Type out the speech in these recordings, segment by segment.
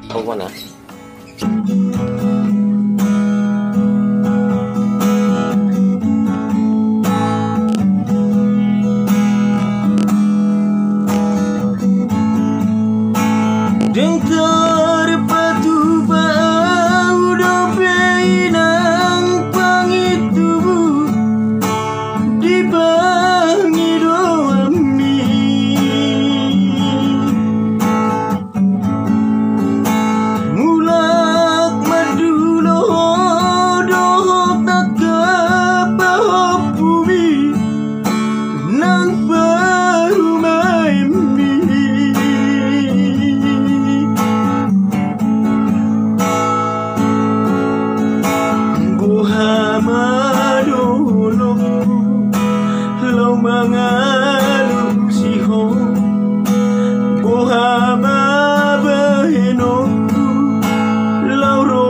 Tahu mana? Deng terpatu bau dope nang pangitubu di bangi doami mulak madulo dohok tak kepahop bumi nang baru maimi mangalung siho bohama bahenoku lauro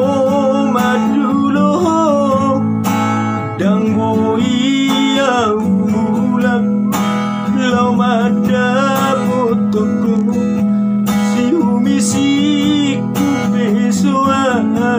madulo dang boia mulak lau mada potoko si humisiku besoara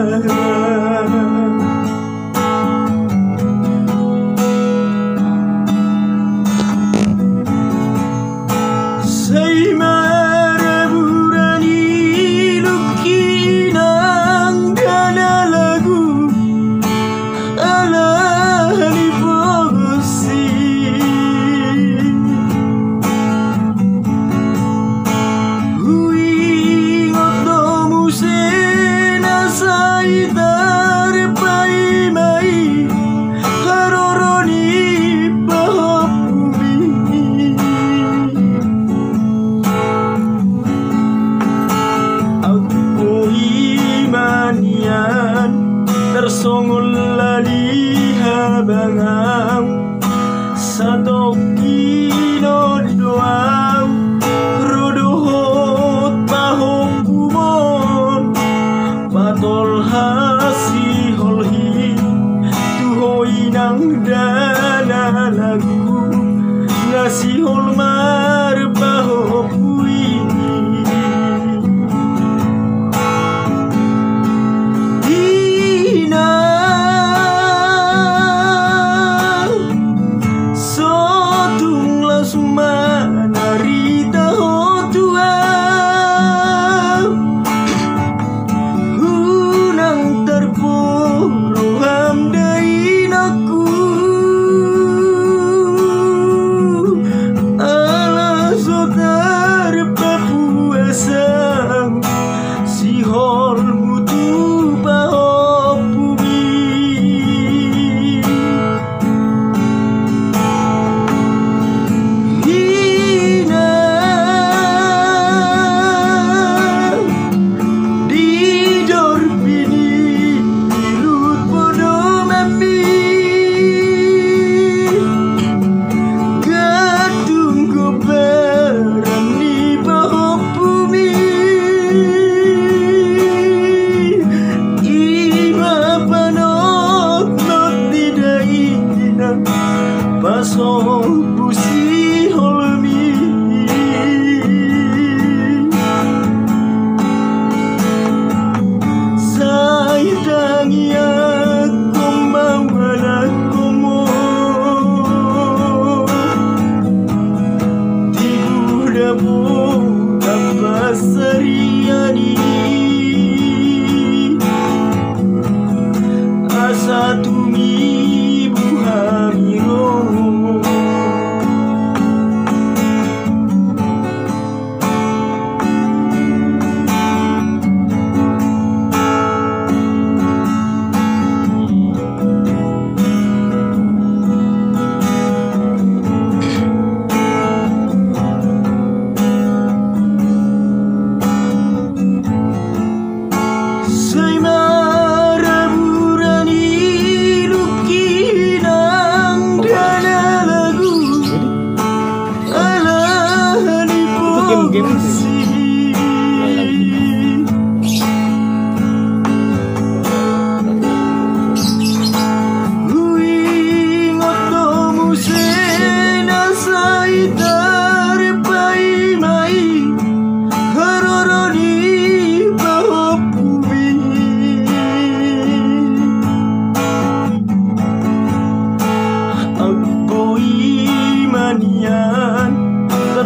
tersongol laliha bangau satokino doau rodohot pahok kumon patol hasi holhi tuhoi nang dana lagu nasi holmar pahok Pasok pusi holmi sayang ya kumawala kumo tibuda po kapasariani asa tumi buhamiro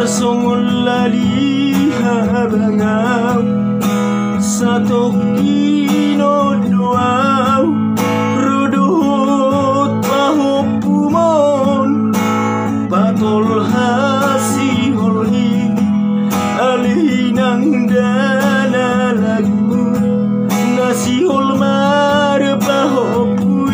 Arsongol lali habangau Satokino doau Rodohot pahopumon Patol hasiholi Alinang dana lagu Nasihol marpahopui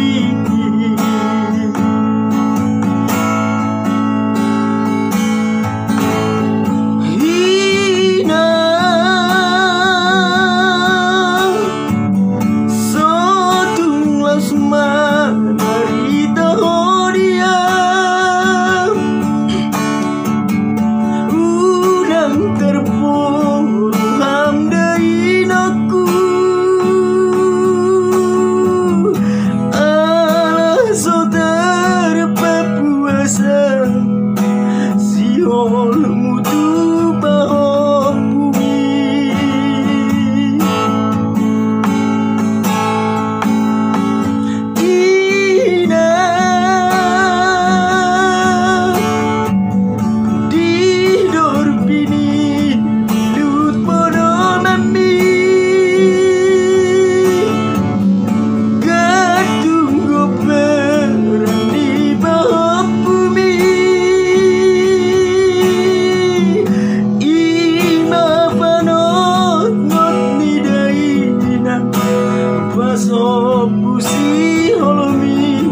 Sopusi holomi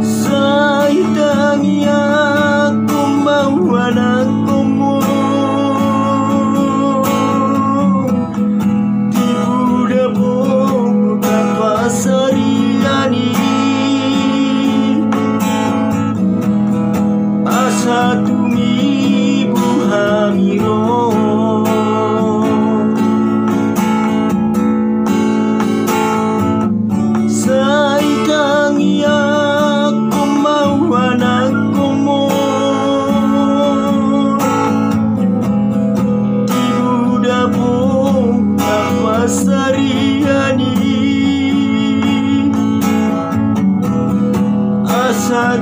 Saitangnya kumbawana komo Tibuda bogo kapasariani Asa tumi buhamiro Sariani Asa